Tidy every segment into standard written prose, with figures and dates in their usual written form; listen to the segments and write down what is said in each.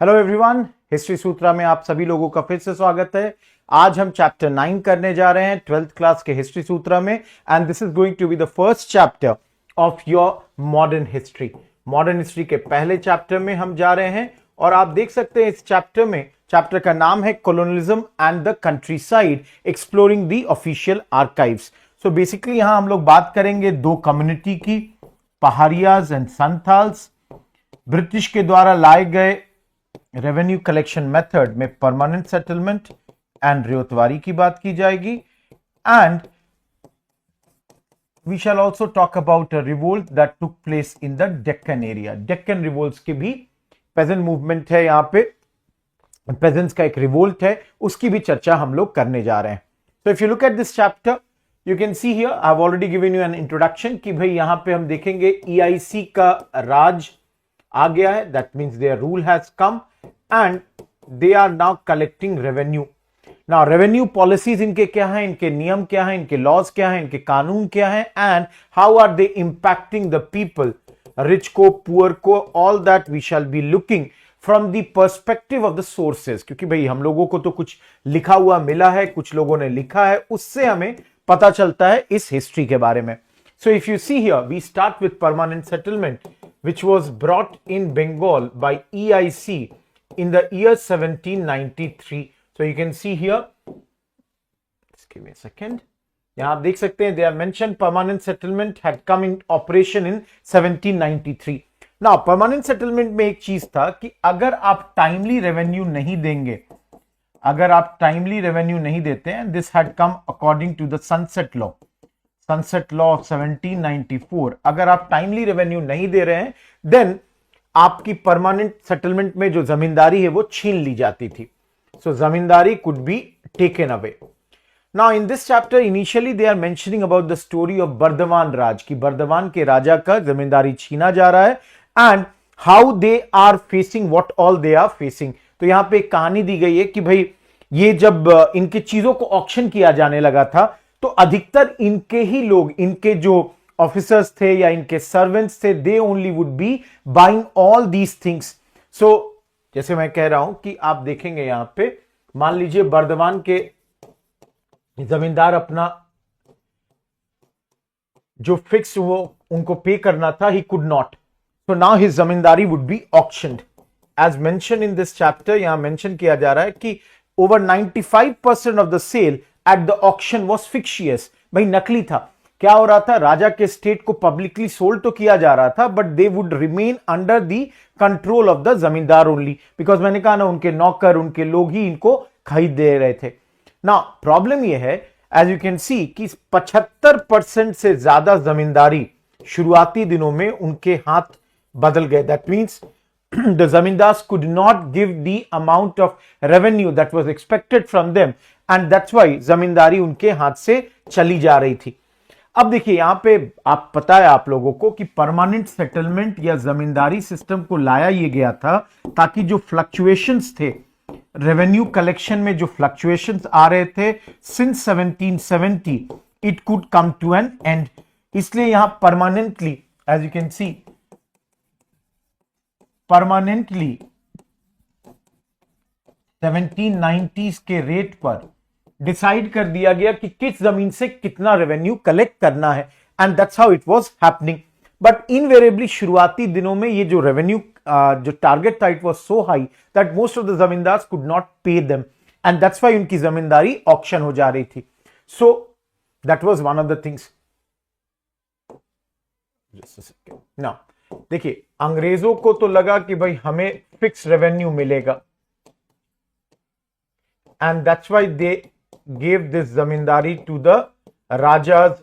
Hello everyone, history सूत्रा में आप सभी लोगों का फिर से स्वागत है। आज हम चैप्टर 9 करने जा रहे हैं 12th क्लास के हिस्ट्री सूत्रा में, and this is going to be the first chapter of your modern history. Modern history के पहले चैप्टर में हम जा रहे हैं और आप देख सकते हैं इस चैप्टर में, चैप्टर का नाम है colonialism and the country side exploring the official archives. So basically यहां हम लोग बात करेंगे दो कम्युनिटी की, पहाड़ियाज एंड संथाल्स। ब्रिटिश के द्वारा लाए गए रेवेन्यू कलेक्शन मेथड में परमानेंट सेटलमेंट एंड रियोतवारी की बात की जाएगी, and we shall also talk about a revolt that took place in the Deccan area. Deccan revolts की भी पेजेंट मूवमेंट है, यहां पे पेजेंट्स का एक रिवोल्ट है, उसकी भी चर्चा हम लोग करने जा रहे हैं। तो if you look at this chapter you can see here I have already given you an introduction कि भाई यहां पे हम देखेंगे EIC का राज आ गया है, that means their rule has come and they are now collecting revenue. Now revenue policies इनके क्या हैं, इनके नियम क्या हैं, इनके laws क्या हैं, इनके कानून क्या हैं, and how are they impacting the people, rich को, poor को, all that we shall be looking from the perspective of the sources। क्योंकि भाई हम लोगों को तो कुछ लिखा हुआ मिला है, कुछ लोगों ने लिखा है, उससे हमें पता चलता है इस हिस्ट्री के बारे में। So if you see here, we start with permanent settlement which was brought in Bengal by EIC in the year 1793. So you can see here, just give me a second. यहां आप देख सकते हैं, they are mentioned permanent settlement had come in operation in 1793. Now permanent settlement में एक चीज था कि अगर आप टाइमली रेवेन्यू नहीं देंगे, अगर आप टाइमली रेवेन्यू नहीं देते हैं, this had come according to the sunset law of 1794, अगर आप टाइमली रेवेन्यू नहीं दे रहे हैं देन आपकी परमानेंट सेटलमेंट में जो जमींदारी है वो छीन ली जाती थी। So zamindari could be taken away. Now in this chapter initially they are mentioning about the story of Burdwan Raj, की बर्दवान के राजा का जमींदारी छीना जा रहा है, and how they are facing what all they are facing. तो यहां पे एक कहानी दी गई है कि भाई ये जब इनकी चीजों को ऑक्शन किया जाने लगा था तो अधिकतर इनके ही लोग, इनके जो ऑफिसर्स थे या इनके सर्वेंट्स थे, they only would be buying all these things. So जैसे मैं कह रहा हूं कि आप देखेंगे यहां पे, मान लीजिए बर्दवान के जमींदार अपना जो फिक्स वो उनको पे करना था, he could not, so now his zamindari would be auctioned as mention in this chapter. यहां मेंशन किया जा रहा है कि over 95% of the sale at the auction was fictitious. भाई नकली था। क्या हो रहा था, राजा के स्टेट को पब्लिकली सोल्ड तो किया जा रहा था, but they would remain under the control of the जमींदार ओनली, बिकॉज मैंने कहा ना, उनके नौकर, उनके लोग ही इनको खरीद दे रहे थे ना। प्रॉब्लम यह है, एज यू कैन सी, कि 75% से ज्यादा जमींदारी शुरुआती दिनों में उनके हाथ बदल गए। That means the zamindars could not give the amount of revenue that was expected from them, and that's why जमींदारी उनके हाथ से चली जा रही थी। अब देखिए यहां पे आप पता है आप लोगों को कि परमानेंट सेटलमेंट या जमींदारी सिस्टम को लाया ये गया था ताकि जो फ्लक्चुएशंस थे, रेवेन्यू कलेक्शन में जो फ्लक्चुएशंस आ रहे थे since 1770, it could come to an end. इसलिए यहां permanently, as you can see, permanently 1790s के रेट पर डिसाइड कर दिया गया कि किस जमीन से कितना रेवेन्यू कलेक्ट करना है, and that's how it was happening. But invariably शुरुआती दिनों में ये जो रेवेन्यू जो टारगेट था, it was so high that most of the zamindars could not pay them, and that's why उनकी जमींदारी ऑक्शन हो जा रही थी। So that was one of the things. Now देखिए, अंग्रेजों को तो लगा कि भाई हमें फिक्स रेवेन्यू मिलेगा, and that's why they gave this zamindari to the rajas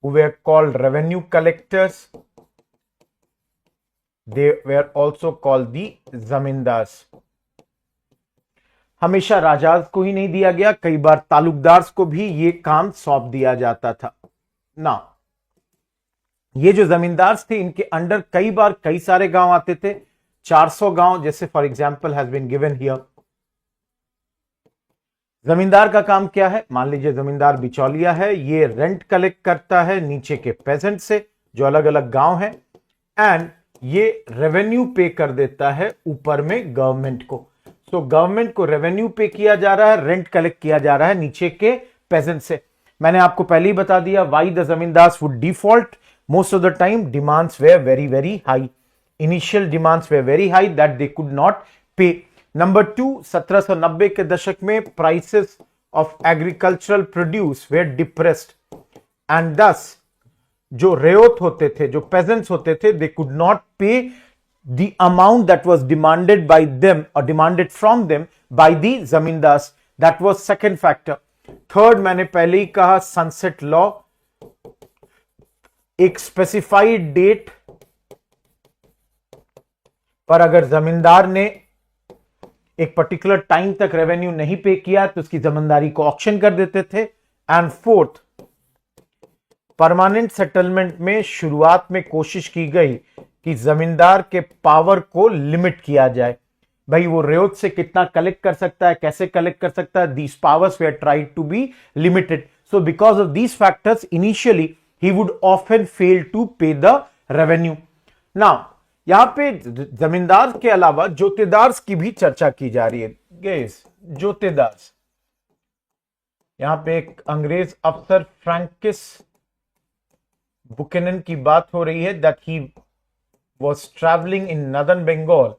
who were called revenue collectors. They were also called the zamindars. हमेशा राजाज को ही नहीं दिया गया, कई बार तालुकदार्स को भी ये काम सौंप दिया जाता था ना। ये जो जमींदार्स थे, इनके अंडर कई बार कई सारे गांव आते थे, 400 गांव जैसे for example has been given here. जमींदार का काम क्या है, मान लीजिए जमींदार बिचौलिया है, ये रेंट कलेक्ट करता है नीचे के पेजेंट से जो अलग अलग गांव है, एंड ये रेवेन्यू पे कर देता है ऊपर में गवर्नमेंट को। सो गवर्नमेंट को रेवेन्यू पे किया जा रहा है, रेंट कलेक्ट किया जा रहा है नीचे के पेजेंट से। मैंने आपको पहले ही बता दिया why the zamindars would default. Most of the time demands were very very high, initial demands were very high that they could not pay. Number 2, 1790 के दशक में prices of agricultural produce were depressed and thus जो रेयोत होते थे, जो peasants होते थे, they could not pay the amount that was demanded by them और demanded from them by the zamindars. That was second factor. Third, मैंने पहले ही कहा सनसेट लॉ, एक स्पेसिफाइड डेट पर अगर जमींदार ने एक पर्टिकुलर टाइम तक रेवेन्यू नहीं पे किया तो उसकी जमींदारी को ऑक्शन कर देते थे। एंड फोर्थ, परमानेंट सेटलमेंट में शुरुआत में कोशिश की गई कि जमींदार के पावर को लिमिट किया जाए। भाई वो रेयोत से कितना कलेक्ट कर सकता है, कैसे कलेक्ट कर सकता है, these powers were tried to be limited. So because of these factors initially he would often fail to pay the revenue. Now यहां पे जमींदार के अलावा जोतेदार्स की भी चर्चा की जा रही है। गेस जोतेदार्स, यहां पे एक अंग्रेज अफसर फ्रैंकिस बुकेनन की बात हो रही है that he was traveling in northern Bengal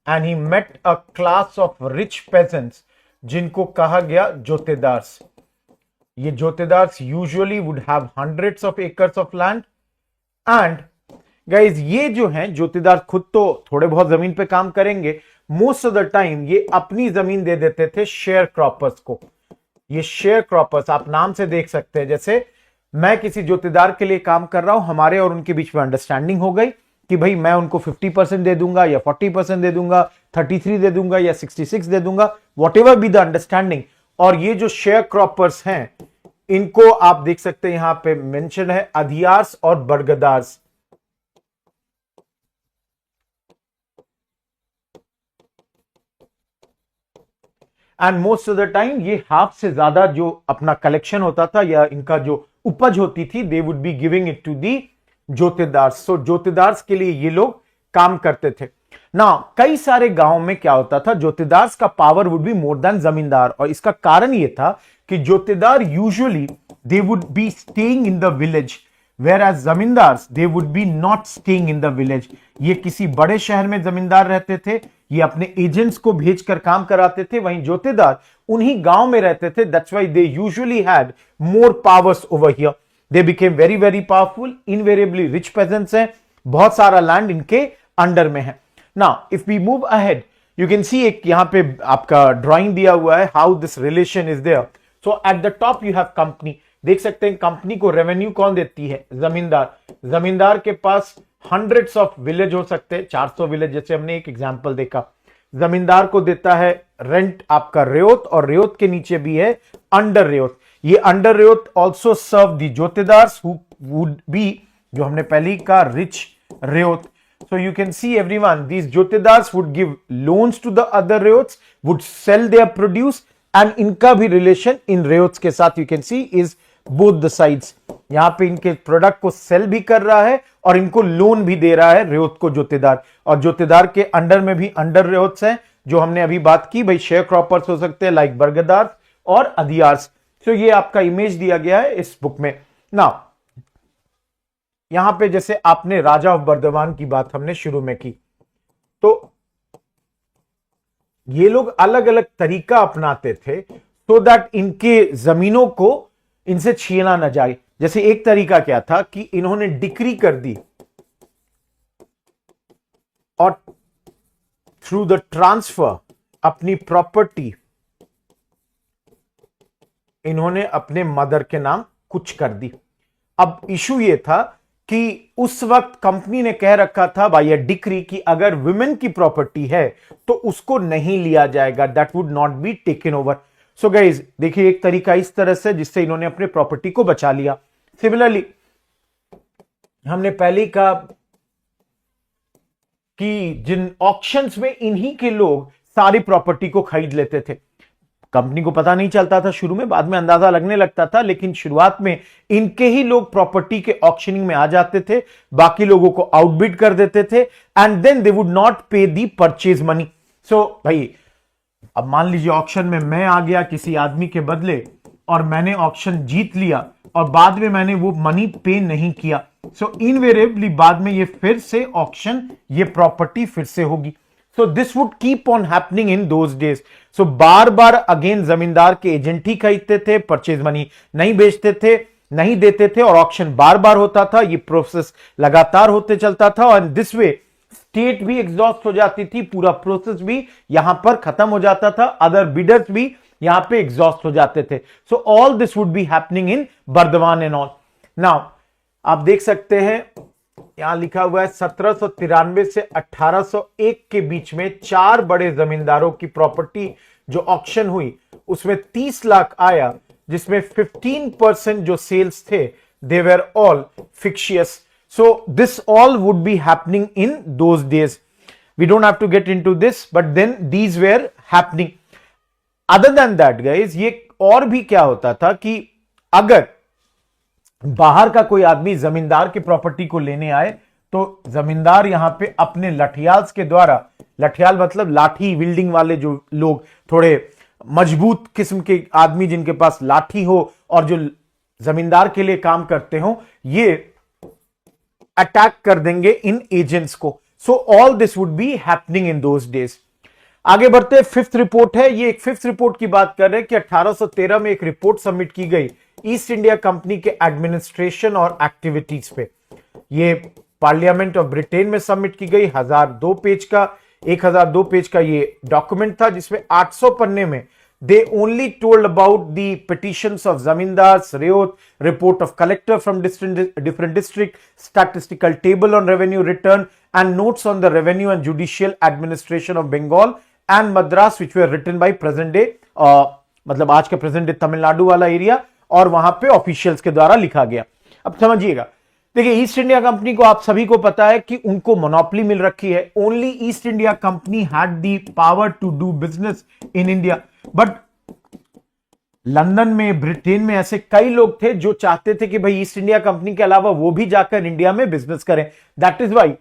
and he met a class of rich peasants जिनको कहा गया जोतेदार्स। ये jotedars usually would have hundreds of acres of land and guys ये जो हैं जोतेदार खुद तो थोड़े बहुत जमीन पे काम करेंगे, मोस्ट ऑफ द टाइम ये अपनी जमीन दे देते थे शेयर क्रॉपर्स को। ये शेयर क्रॉपर्स आप नाम से देख सकते हैं, जैसे मैं किसी जोतेदार के लिए काम कर रहा हूं, हमारे और उनके बीच में अंडरस्टैंडिंग हो गई कि भाई मैं उनको 50% दे दूंगा या 40% दे दूंगा, 33 दे दूंगा या 66 दे दूंगा, what ever be the understanding. और ये जो शेयर क्रॉपर्स हैं इनको आप देख सकते हैं यहां पे मेंशन है अधियार्स और bargadars. And most of the time ये हाफ से ज्यादा जो अपना कलेक्शन होता था या इनका जो उपज होती थी they would be giving it to the jotedars. So jotedars के लिए ये लोग काम करते थे ना। कई सारे गांवों में क्या होता था, जोतेदार्स का power would be more than zamindar, और इसका कारण ये था कि jotedar usually they would be staying in the village whereas zamindars they would be not staying in the village. ये किसी बड़े शहर में जमींदार रहते थे, ये अपने एजेंट्स को भेजकर काम कराते थे, वहीं जोतेदार उन्हीं गांव में रहते थे। That's why they usually had more powers over here. They became very very powerful, invariably rich peasants हैं, बहुत सारा लैंड इनके अंडर में है। Now if we move ahead, you can see एक यहां पे आपका ड्राइंग दिया हुआ है how this relation is there. So at the top you have company, देख सकते हैं कंपनी को रेवेन्यू कौन देती है, जमींदार। जमींदार के पास हंड्रेड्स ऑफ विलेज हो सकते हैं, 400 विलेज जैसे हमने एक एग्जांपल देखा। जमींदार को देता है रेंट आपका रेयोत, और रेयोत के नीचे भी है अंडर रेयोत। ये under ryot also serve the jotedars who would be, जो हमने पहले ही कहा, rich ryot. So you can see everyone, these jotedars would give loans to the other ryots, would sell their produce, and इनका भी रिलेशन इन रेयोट्स के साथ you can see is both the sides. यहां पे इनके प्रोडक्ट को सेल भी कर रहा है और इनको लोन भी दे रहा है रेयोत को जोतेदार। और जोतेदार के अंडर में भी अंडर रेयोट्स हैं, जो हमने अभी बात की, भाई शेयर क्रॉपर्स हो सकते हैं लाइक बरगदार और अधियार्स। तो ये आपका इमेज दिया गया है इस बुक में ना। यहां पे जैसे आपने राजा ऑफ बर्दवान की बात हमने शुरू में की, तो ये लोग अलग अलग तरीका अपनाते थे सो दैट इनके जमीनों को इनसे छीना न जाए। जैसे एक तरीका क्या था कि इन्होंने डिक्री कर दी और थ्रू द ट्रांसफर अपनी प्रॉपर्टी इन्होंने अपने मदर के नाम कुछ कर दी। अब इशू ये था कि उस वक्त कंपनी ने कह रखा था बाय डिक्री कि अगर वुमेन की प्रॉपर्टी है तो उसको नहीं लिया जाएगा, that would not be taken over. So guys देखिए एक तरीका इस तरह से जिससे इन्होंने अपने प्रॉपर्टी को बचा लिया। सिमिलरली हमने पहले कहा कि जिन ऑक्शंस में इन्हीं के लोग सारी प्रॉपर्टी को खरीद लेते थे। कंपनी को पता नहीं चलता था शुरू में, बाद में अंदाजा लगने लगता था, लेकिन शुरुआत में इनके ही लोग प्रॉपर्टी के ऑक्शनिंग में आ जाते थे, बाकी लोगों को आउटबिड कर देते थे, and then they would not pay the purchase money. सो भाई अब मान लीजिए ऑक्शन में मैं आ गया किसी आदमी के बदले और मैंने ऑक्शन जीत लिया और बाद में मैंने वो मनी पे नहीं किया, सो इनवेरिएबली बाद में ये फिर से ऑक्शन, ये प्रॉपर्टी फिर से होगी। So this would keep on happening in those days. So bar bar again जमींदार के एजेंट ही खरीदते थे, परचेज मनी नहीं बेचते थे, नहीं देते थे, और ऑक्शन बार बार होता था। ये प्रोसेस लगातार होते चलता था, और दिस वे स्टेट भी एग्जॉस्ट हो जाती थी, पूरा प्रोसेस भी यहां पर खत्म हो जाता था, अदर बिडर्स भी यहां पे एग्जॉस्ट हो जाते थे। So all this would be happening in Burdwan and all. Now आप देख सकते हैं यहां लिखा हुआ है 1793 से 1801 के बीच में 4 बड़े जमींदारों की प्रॉपर्टी जो ऑक्शन हुई उसमें 30 लाख आया, जिसमें 15% जो सेल्स थे they were all fictitious. So this all would be happening in those days. We don't have to get into this, but then these were happening. Other than that guys, ये और भी क्या होता था कि अगर बाहर का कोई आदमी जमींदार की प्रॉपर्टी को लेने आए तो जमींदार यहां पे अपने लठियाल के द्वारा, लठियाल मतलब लाठी विल्डिंग वाले जो लोग, थोड़े मजबूत किस्म के आदमी जिनके पास लाठी हो और जो जमींदार के लिए काम करते हो, ये अटैक कर देंगे इन एजेंट्स को। सो all this would be happening in those days. आगे बढ़ते, फिफ्थ रिपोर्ट है। ये एक फिफ्थ रिपोर्ट की बात कर रहे हैं कि 1813 में एक रिपोर्ट सबमिट की गई ईस्ट इंडिया कंपनी के एडमिनिस्ट्रेशन और एक्टिविटीज पे। ये पार्लियामेंट ऑफ ब्रिटेन में सबमिट की गई। 1002 पेज का ये डॉक्यूमेंट था, जिसमें 800 पन्ने में they only told about the petitions of zamindars, ryot, report of collector from different district, statistical table on revenue return and notes on the revenue and judicial administration of Bengal and Madras, which were written by present day, मतलब आज के present day Tamil Nadu वाला area, और वहां पे officials के द्वारा लिखा गया। अब समझिएगा, देखिए ईस्ट इंडिया कंपनी को आप सभी को पता है कि उनको मोनोपोली मिल रखी है। Only East India Company had the power to do business in India, but London में, ब्रिटेन में ऐसे कई लोग थे जो चाहते थे कि भाई ईस्ट इंडिया कंपनी के अलावा वो भी जाकर इंडिया में बिजनेस करें। That is why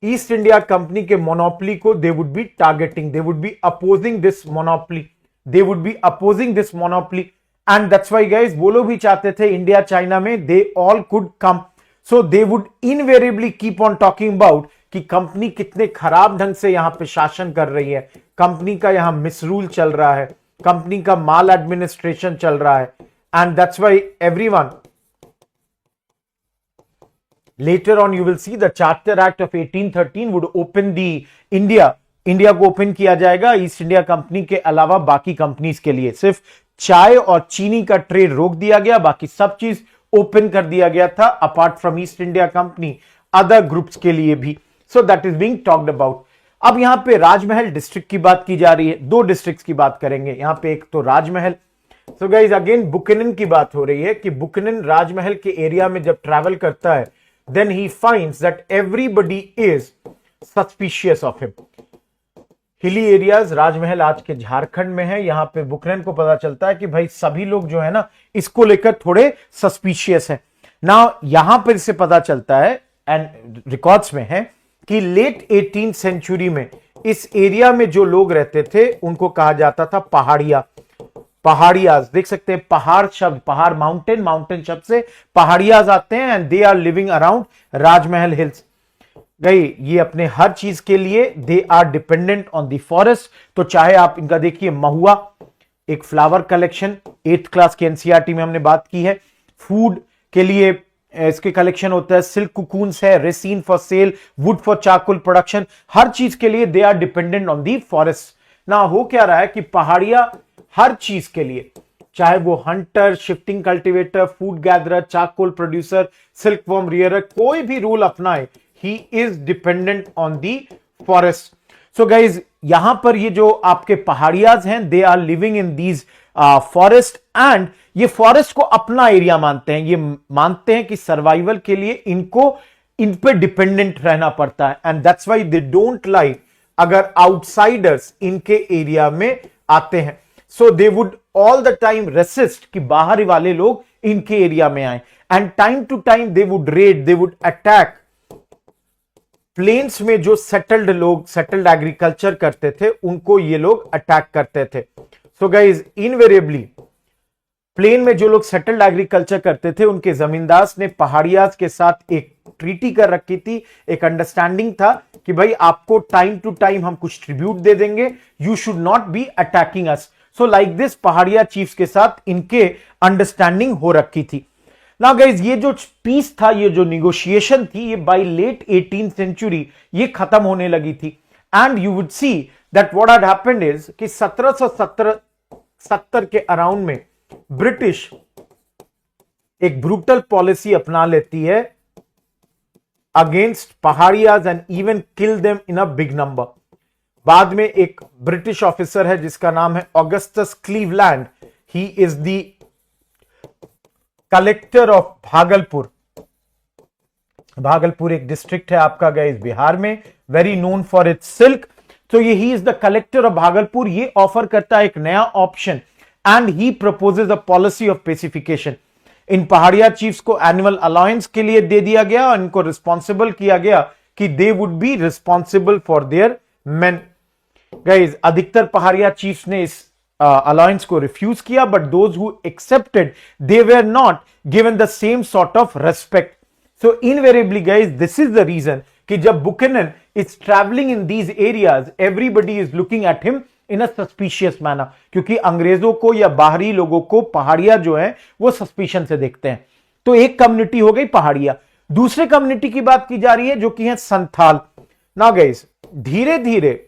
East India Company के मोनोपोली को they would be targeting, they would be opposing this monopoly, they would be opposing this monopoly, and that's why guys वो लोग भी चाहते थे इंडिया चाइना में they all could come. So they would invariably keep on talking about कि company कितने खराब ढंग से यहां पे शासन कर रही है, कंपनी का यहां मिसरूल चल रहा है, कंपनी का माल एडमिनिस्ट्रेशन चल रहा है, and that's why everyone later on you will see the Charter Act of 1813 would open the India को ओपन किया जाएगा ईस्ट इंडिया कंपनी के अलावा बाकी कंपनीज के लिए। सिर्फ चाय और चीनी का ट्रेड रोक दिया गया, बाकी सब चीज ओपन कर दिया गया था apart from east India company, other groups के लिए भी। So that is being talked about. अब यहां पे राजमहल डिस्ट्रिक्ट की बात की जा रही है। 2 डिस्ट्रिक्ट्स की बात करेंगे यहां पे, एक तो राजमहल। सो गाइस अगेन बुकनन की बात हो रही है कि बुकनन राजमहल के एरिया में जब ट्रैवल करता है, then he finds that everybody is suspicious of him. Hilly areas, Rajmahal आज के झारखंड में है, यहां पे बुकनन को पता चलता है कि भाई सभी लोग जो है ना इसको लेकर थोड़े सस्पिशियस है ना। यहां पर इससे पता चलता है एंड रिकॉर्ड्स में है कि लेट 18th सेंचुरी में इस एरिया में जो लोग रहते थे उनको कहा जाता था पहाड़िया। पहाड़ियाज देख सकते हैं, पहाड़ शब्द, पहाड़ माउंटेन, माउंटेन शब्द से पहाड़ियाज आते हैं, and they are living around Rajmahal hills. गई ये अपने हर चीज के लिए they are dependent on the forest. तो चाहे आप इनका देखिए, महुआ एक फ्लावर कलेक्शन, 8th क्लास के एनसीईआरटी में हमने बात की है। फूड के लिए इसके कलेक्शन होता है, सिल्क कुकून्स है, resin for sale, wood for charcoal production, हर चीज के लिए they are dependent on the forest. ना हो क्या रहा है कि पहाड़िया हर चीज के लिए, चाहे वो hunter, shifting cultivator, food gatherer, charcoal producer, silk worm rearer, कोई भी रूल अपनाए, he is dependent on the forest. So guys यहां पर ये जो आपके पहाड़ियाज हैं, they are living in these forest, and ये फॉरेस्ट को अपना एरिया मानते हैं। ये मानते हैं कि सर्वाइवल के लिए इनको इन पे डिपेंडेंट रहना पड़ता है, and that's why they don't like अगर आउटसाइडर्स इनके एरिया में आते हैं। So they would all the time resist कि बाहर वाले लोग इनके एरिया में आए, and time to time they would raid, they would attack plains में जो सेटल्ड लोग, सेटल्ड एग्रीकल्चर करते थे, उनको ये लोग अटैक करते थे। सो गाइज इनवेरिएबली प्लेन में जो लोग सेटल्ड एग्रीकल्चर करते थे, उनके जमींदार ने पहाड़ियाज के साथ एक ट्रीटी कर रखी थी, एक अंडरस्टैंडिंग था कि भाई आपको टाइम टू टाइम हम कुछ ट्रिब्यूट दे देंगे, you should not be attacking us. So like this Paharia chiefs के साथ इनके अंडरस्टैंडिंग हो रखी थी। नाउ गाइज ये जो पीस था, ये जो निगोशिएशन थी, ये बाय लेट 18th सेंचुरी ये खत्म होने लगी थी। And you would see that what had happened is कि 1770 के अराउंड में ब्रिटिश एक ब्रूटल पॉलिसी अपना लेती है against Paharias and even kill them in a big number. बाद में एक ब्रिटिश ऑफिसर है जिसका नाम है Augustus Cleveland, he is the collector of Bhagalpur. Bhagalpur एक डिस्ट्रिक्ट है आपका गाइस बिहार में, very known for its silk. तो ये he is the collector of Bhagalpur. ये ऑफर करता है एक नया option and he proposes a policy of pacification. इन पहाड़िया चीफ्स को एनुअल अलाउंस के लिए दे दिया गया और इनको रिस्पॉन्सिबल किया गया कि they would be responsible for their men. Guys अधिकतर पहाड़िया चीफ्स ने इस अलाउंस को रिफ्यूज किया, but those who accepted they were not given the same sort of respect. So invariably guys this is the reason कि जब Buchanan is travelling in these areas, everybody is looking at him in a suspicious manner, क्योंकि अंग्रेजों को या बाहरी लोगों को पहाड़िया जो है वो सस्पिशन से देखते हैं। तो एक कम्युनिटी हो गई पहाड़िया। दूसरे कम्युनिटी की बात की जा रही है जो कि है संथाल। नाउ गाइस धीरे धीरे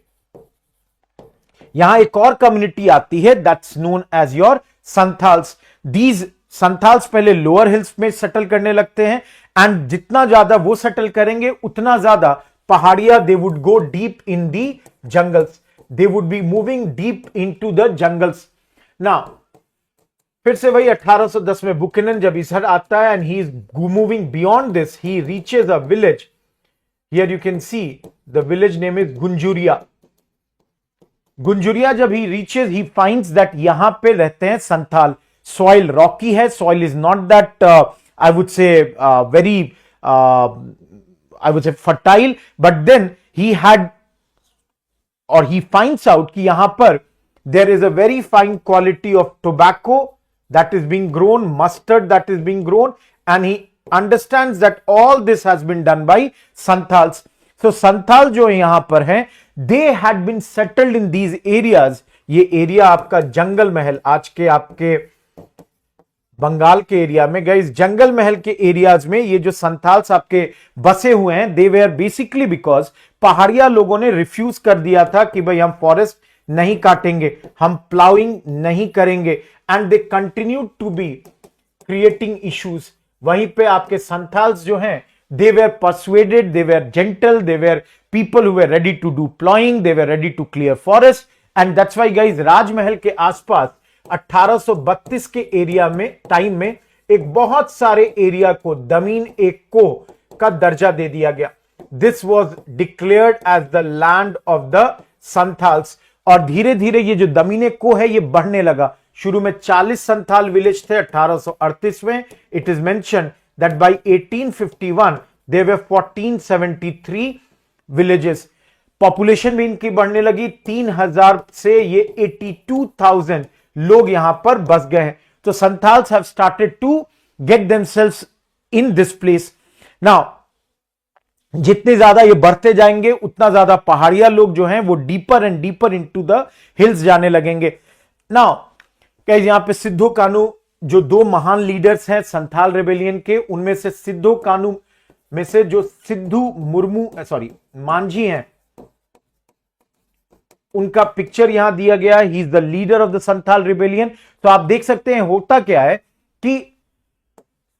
यहां एक और कम्युनिटी आती है that's known as your Santhals. These Santhals पहले लोअर हिल्स में सेटल करने लगते हैं, एंड जितना ज्यादा वो सेटल करेंगे उतना ज्यादा Paharia they would go deep in the jungles, they would be moving deep into the jungles. Now फिर से वही 1810 में बुकेनन जब इधर आता है and he is moving beyond this, he reaches a village. Here you can see the village name is Gunjuria. Gunjuria जब he reaches, he finds that यहां पे रहते हैं संथाल। Soil rocky है, soil is not that I would say very I would say fertile, but then he had और he finds out कि यहां पर there is a very fine quality of tobacco that is being grown, mustard that is being grown, and he understands that all this has been done by Santhals. So Santhal जो यहां पर हैं, they had been settled in these areas. ये area आपका जंगल महल, आज के आपके बंगाल के एरिया में, गाइस जंगल महल के एरियाज में ये जो संथाल्स आपके बसे हुए हैं, दे वेयर बेसिकली बिकॉज पहाड़िया लोगों ने रिफ्यूज कर दिया था कि भाई हम फॉरेस्ट नहीं काटेंगे, हम प्लाउइंग नहीं करेंगे, and they continue to be creating issues. वहीं पे आपके संथाल्स जो हैं, they were persuaded, they were gentle, they were people who were ready to do ploughing, they were ready to clear forest, and that's why guys Rajmahal के आसपास 1832 के area में time में एक बहुत सारे एरिया को दमीन एक को का दर्जा दे दिया गया। This was declared as the land of the Santhals. और धीरे धीरे ये जो दमीने को है ये बढ़ने लगा। शुरू में 40 संथाल विलेज थे 1838 में। It is mention that by 1851 there were 1473 villages. Population भी इनकी बढ़ने लगी, 3000 से ये 82,000 लोग यहां पर बस गए हैं। तो Santhals have started to get themselves in this place. Now जितने ज्यादा ये बढ़ते जाएंगे उतना ज्यादा पहाड़िया लोग जो हैं वो deeper and deeper into the hills जाने लगेंगे। नाउ गाइस यहां पे सिद्धो कान्हू जो दो महान लीडर्स हैं संथाल रेबेलियन के, उनमें से सिद्धो कान्हू में से जो सिद्धू मुर्मू मांझी हैं, उनका पिक्चर यहां दिया गया है। ही is the leader of the Santhal rebellion. तो आप देख सकते हैं होता क्या है कि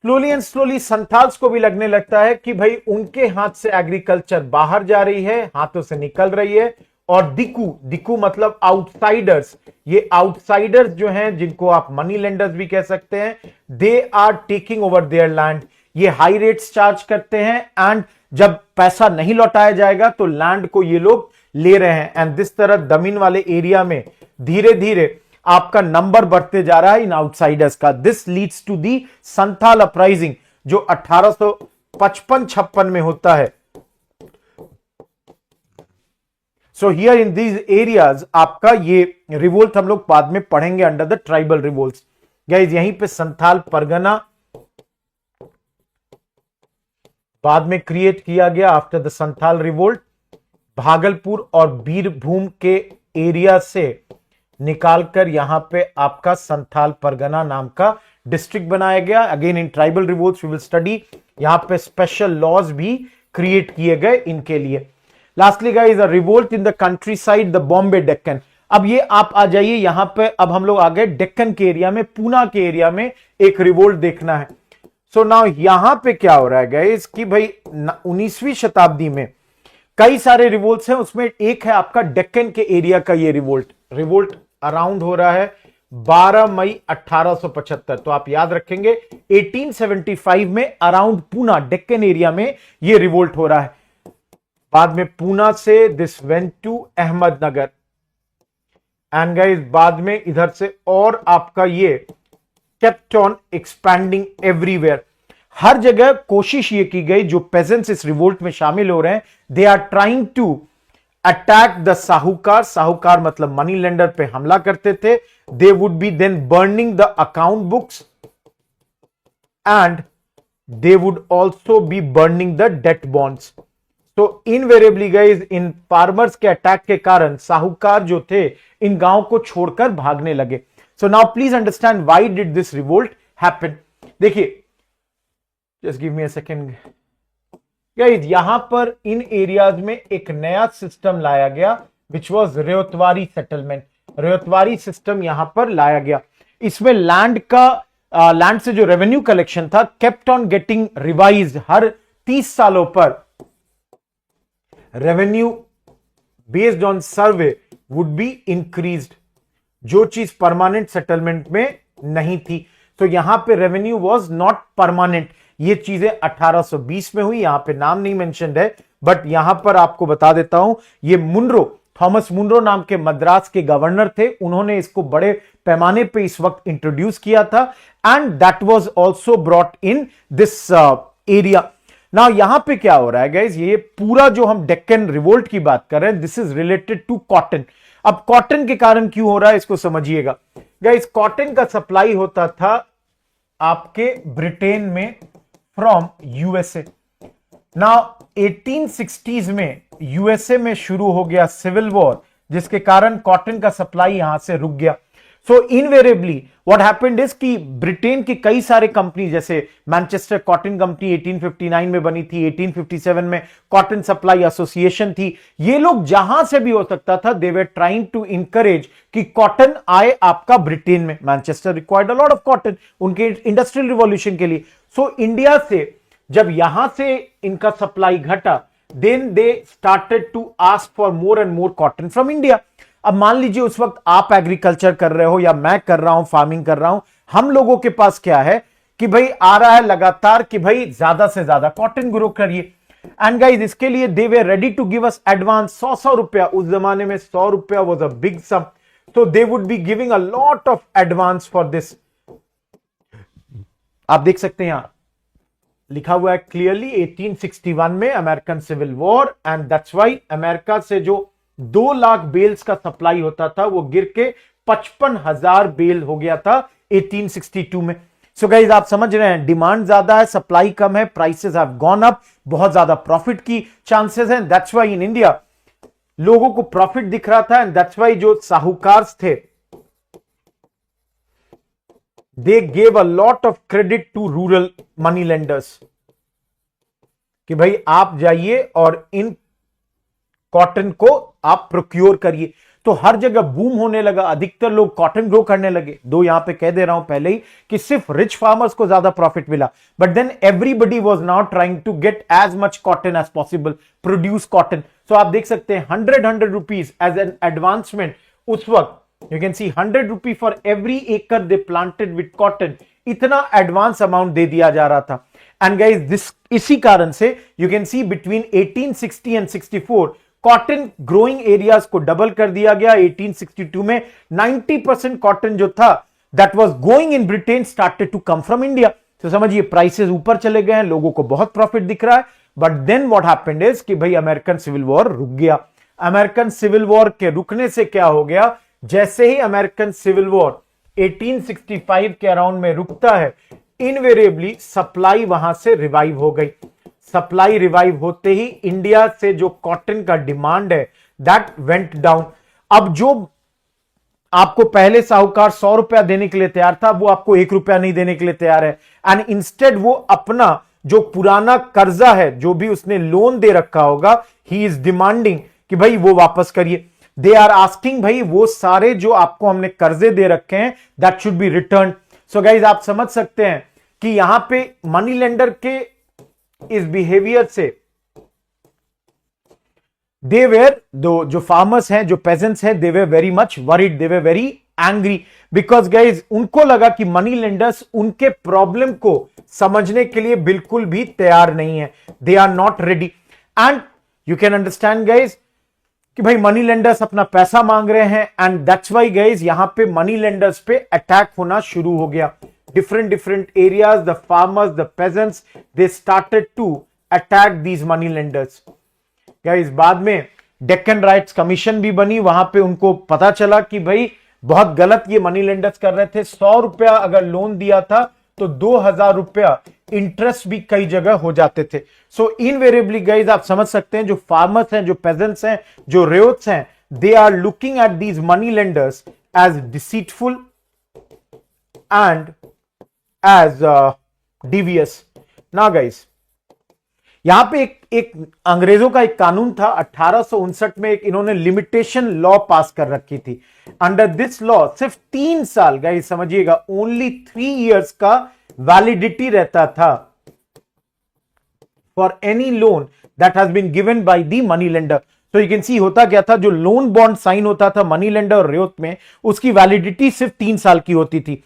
स्लोली एंड स्लोली संथाल्स को भी लगने लगता है कि भाई उनके हाथ से एग्रीकल्चर बाहर जा रही है, हाथों से निकल रही है, और दिकू मतलब आउटसाइडर्स, ये आउटसाइडर्स जो हैं जिनको आप मनी लेंडर्स भी कह सकते हैं, they are taking over their land. ये हाई रेट्स चार्ज करते हैं, एंड जब पैसा नहीं लौटाया जाएगा तो लैंड को ये लोग ले रहे हैं। एंड दिस तरह दमीन वाले एरिया में धीरे धीरे आपका नंबर बढ़ते जा रहा है इन आउटसाइडर्स का। This leads to the Santhal uprising जो 1855-56 में होता है। So here in these areas आपका ये रिवोल्ट हम लोग बाद में पढ़ेंगे under the tribal revolts. Guys यहीं पे संथाल परगना बाद में क्रिएट किया गया after the Santhal revolt. Bhagalpur और बीरभूम के एरिया से निकालकर यहां पे आपका संथाल परगना नाम का डिस्ट्रिक्ट बनाया गया। Again in tribal revolts we will study, यहां पे स्पेशल लॉज भी क्रिएट किए गए इनके लिए। Lastly guys a revolt in the country side the Bombay Deccan. अब ये आप आ जाइए यहां पे, अब हम लोग आ गए डेक्कन के एरिया में, पूना के एरिया में एक रिवोल्ट देखना है। सो नाउ यहां पे क्या हो रहा है गाइस कि भाई 19वीं शताब्दी में कई सारे रिवोल्ट्स हैं, उसमें एक है आपका डेक्कन के एरिया का ये रिवोल्ट अराउंड हो रहा है 12 मई 1875। तो आप याद रखेंगे 1875 में अराउंड पूना डेक्कन एरिया में ये रिवोल्ट हो रहा है। बाद में पूना से this went to Ahmednagar and guys बाद में इधर से और आपका ये केप्ट ऑन एक्सपैंडिंग एवरीवेयर। हर जगह कोशिश ये की गई, जो पेजेंट्स इस रिवोल्ट में शामिल हो रहे हैं, they are trying to attack the साहूकार। साहूकार मतलब मनी लेंडर पे हमला करते थे। They would be then burning the account books and they would also be burning the debt bonds. तो इनवेरिएबली गाइस इन फार्मर्स के अटैक के कारण साहूकार जो थे इन गांव को छोड़कर भागने लगे। So now please understand why did this revolt happen. देखिए just give me a second guys, यहां पर इन एरियाज में एक नया सिस्टम लाया गया विच वाज रेवतवारी सेटलमेंट। रेवतवारी सिस्टम यहां पर लाया गया। इसमें लैंड से जो रेवेन्यू कलेक्शन था केप्ट ऑन गेटिंग रिवाइज्ड। हर 30 सालों पर revenue based on survey would be increased, जो चीज परमानेंट सेटलमेंट में नहीं थी। तो यहां पे रेवेन्यू वाज नॉट परमानेंट। ये चीजें 1820 में हुई, यहां पे नाम नहीं मेंशन्ड है, बट यहां पर आपको बता देता हूं, ये मुनरो, थॉमस मुनरो नाम के मद्रास के गवर्नर थे, उन्होंने इसको बड़े पैमाने पे इस वक्त इंट्रोड्यूस किया था and that was also brought in this area. ना यहां पे क्या हो रहा है गाइस, ये पूरा जो हम डेक्कन रिवोल्ट की बात कर रहे हैं, this is related to cotton. अब कॉटन के कारण क्यों हो रहा है इसको समझिएगा गाइस। कॉटन का सप्लाई होता था आपके ब्रिटेन में फ्रॉम यूएसए। नाउ 1860s में यूएसए में शुरू हो गया सिविल वॉर, जिसके कारण कॉटन का सप्लाई यहां से रुक गया। सो इनवेरिएबली व्हाट हैपेंड इज कि ब्रिटेन की कई सारे कंपनी, जैसे मैनचेस्टर कॉटन कंपनी 1859 में बनी थी, 1857 में कॉटन सप्लाई एसोसिएशन थी, ये लोग जहां से भी हो सकता था दे वर ट्राइंग टू इनकरेज कि कॉटन आए आपका ब्रिटेन में। Manchester required a lot of cotton उनके इंडस्ट्रियल रिवॉल्यूशन के लिए। सो इंडिया से जब यहां से इनका सप्लाई घटा, then they started to ask for more and more cotton from India. अब मान लीजिए उस वक्त आप एग्रीकल्चर कर रहे हो या मैं कर रहा हूं, फार्मिंग कर रहा हूं, हम लोगों के पास क्या है कि भाई आ रहा है लगातार कि भाई ज्यादा से ज्यादा कॉटन ग्रो करिए। एंड गाइस इसके लिए they were ready to give us advance 100 रुपया। उस जमाने में 100 रुपया वाज अ बिग सम, तो दे would be giving a lot of advance for this. आप देख सकते हैं यहां लिखा हुआ है क्लियरली 1861 में American civil war, and that's why America से जो 2 लाख बेल्स का सप्लाई होता था वो गिर के 55,000 बेल हो गया था 1862 में। सो गाइस आप समझ रहे हैं, डिमांड ज्यादा है, सप्लाई कम है, प्राइसेस हैव गॉन अप, बहुत ज्यादा प्रॉफिट की चांसेस हैं। दैट्स व्हाई इन इंडिया लोगों को प्रॉफिट दिख रहा था, एंड दैट्स व्हाई जो साहूकार थे they gave a lot of credit to rural money lenders कि भाई आप जाइए और इन कॉटन को आप प्रोक्योर करिए। तो हर जगह बूम होने लगा, अधिकतर लोग कॉटन ग्रो करने लगे। दो यहां पे कह दे रहा हूं पहले ही कि सिर्फ रिच फार्मर्स को ज्यादा प्रॉफिट मिला, but then everybody was now trying to get as much cotton as possible, produce cotton. So आप देख सकते हैं 100 रुपीज एज एन एडवांसमेंट उस वक्त। You can see 100 rupee for every एकड़ दे प्लांटेड विद कॉटन, इतना एडवांस अमाउंट दे दिया जा रहा था। एंड गाइस दिस इसी कारण से you can see between 1860 and 64 cotton growing areas को डबल कर दिया गया 1862 में। 90% कॉटन जो था that was going in Britain started to come from India. तो समझिए प्राइसेस ऊपर चले गए हैं, लोगों को बहुत प्रॉफिट दिख रहा है। But then what happened is कि भाई अमेरिकन सिविल वॉर रुक गया। अमेरिकन सिविल वॉर के रुकने से क्या हो गया, जैसे ही अमेरिकन सिविल वॉर 1865 के अराउंड में रुकता है, इनवेरिएबली सप्लाई वहां से रिवाइव हो गई। सप्लाई रिवाइव होते ही इंडिया से जो कॉटन का डिमांड है दैट वेंट डाउन। अब जो आपको पहले साहूकार 100 रुपया देने के लिए तैयार था, वो आपको 1 रुपया नहीं देने के लिए तैयार है। एंड इंस्टेड वो अपना जो पुराना कर्जा है, जो भी उसने लोन दे रखा होगा, ही इज डिमांडिंग कि भाई वो वापस करिए। दे आर आस्किंग भाई वो सारे जो आपको हमने कर्जे दे रखे हैं that should be return. So guys आप समझ सकते हैं कि यहां पे मनी लेंडर के इस बिहेवियर से दे वेर जो फार्मर्स हैं, जो पेजेंट्स हैं, they were very much worried, they were very angry, because guys उनको लगा कि मनी लेंडर्स उनके प्रॉब्लम को समझने के लिए बिल्कुल भी तैयार नहीं है। They are not ready. And you can understand guys कि भाई मनी लेंडर्स अपना पैसा मांग रहे हैं, एंड दैट्स वाई गाइज यहां पे मनी लेंडर्स पे अटैक होना शुरू हो गया। different areas, the farmers, the peasants, they started to attack these money lenders. guys बाद में डेक्कन राइट्स कमीशन भी बनी, वहां पे उनको पता चला कि भाई बहुत गलत ये मनी लेंडर्स कर रहे थे। 100 रुपया अगर लोन दिया था तो 2000 रुपया इंटरेस्ट भी कई जगह हो जाते थे। सो इनवेरिएबली गाइज आप समझ सकते हैं जो फार्मर्स हैं, जो पेजेंट्स हैं, जो रेयोट्स हैं, they are looking at these money lenders as deceitful and as devious. Now guys, यहां पे एक अंग्रेजों का एक कानून था 1859 में, एक इन्होंने लिमिटेशन लॉ पास कर रखी थी। अंडर दिस लॉ सिर्फ 3 साल, गाइस समझिएगा, ओनली 3 इयर्स का वैलिडिटी रहता था for any loan that has been given by the money lender. तो यू कैन सी होता क्या था, जो लोन बॉन्ड साइन होता था मनी लेंडर और रेयोत में, उसकी वैलिडिटी सिर्फ 3 साल की होती थी।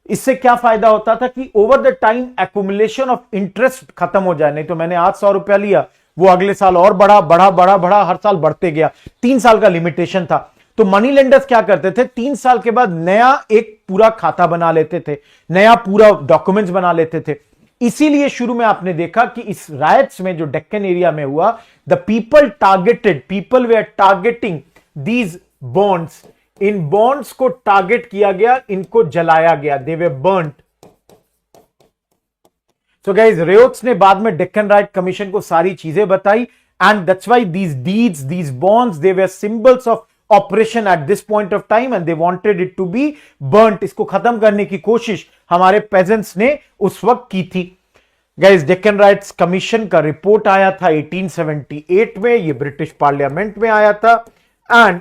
इससे क्या फायदा होता था कि over the time accumulation of interest खत्म हो जाए। नहीं तो मैंने आज 100 रुपया लिया, वो अगले साल और बढ़ा, हर साल बढ़ते गया। 3 साल का लिमिटेशन था। तो मनी लेंडर्स क्या करते थे, 3 साल के बाद नया एक पूरा खाता बना लेते थे, नया पूरा डॉक्यूमेंट्स बना लेते थे। इसीलिए शुरू में आपने देखा कि इस राइट्स में जो डेक्कन एरिया में हुआ, the people they are targeting these bonds. इन बॉन्ड्स को टारगेट किया गया, इनको जलाया गया, दे वे बर्न्ड। सो गाइस रेयोट्स ने बाद में डेक्कन राइट कमीशन को सारी चीजें बताई, and that's why these deeds, these bonds, they were symbols of operation at this point of time, and they wanted it to be burned. इसको खत्म करने की कोशिश हमारे पेजेंट्स ने उस वक्त की थी। गाइस डेक्कन राइट्स कमीशन का रिपोर्ट आया था 1878 में, ये ब्रिटिश पार्लियामेंट में आया था। एंड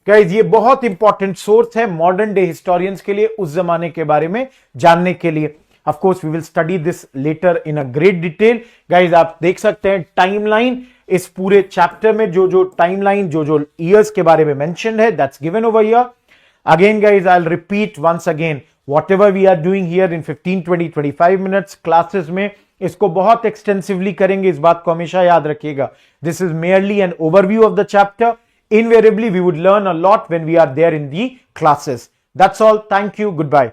गाइज ये बहुत इंपॉर्टेंट सोर्स है मॉडर्न डे हिस्टोरियंस के लिए, उस जमाने के बारे में जानने के लिए। Of course we will study this later in a great detail. Guys आप देख सकते हैं टाइमलाइन, इस पूरे चैप्टर में जो टाइमलाइन, जो ईयर्स के बारे में मेंशन्ड है, that's given over here. Again guys I will repeat once again, whatever we are doing here in 15, 20, 25 minutes classes में, इसको बहुत एक्सटेंसिवली करेंगे, इस बात को हमेशा याद रखिएगा। This is merely an overview of the chapter. Invariably, we would learn a lot when we are there in the classes. That's all. Thank you. Goodbye.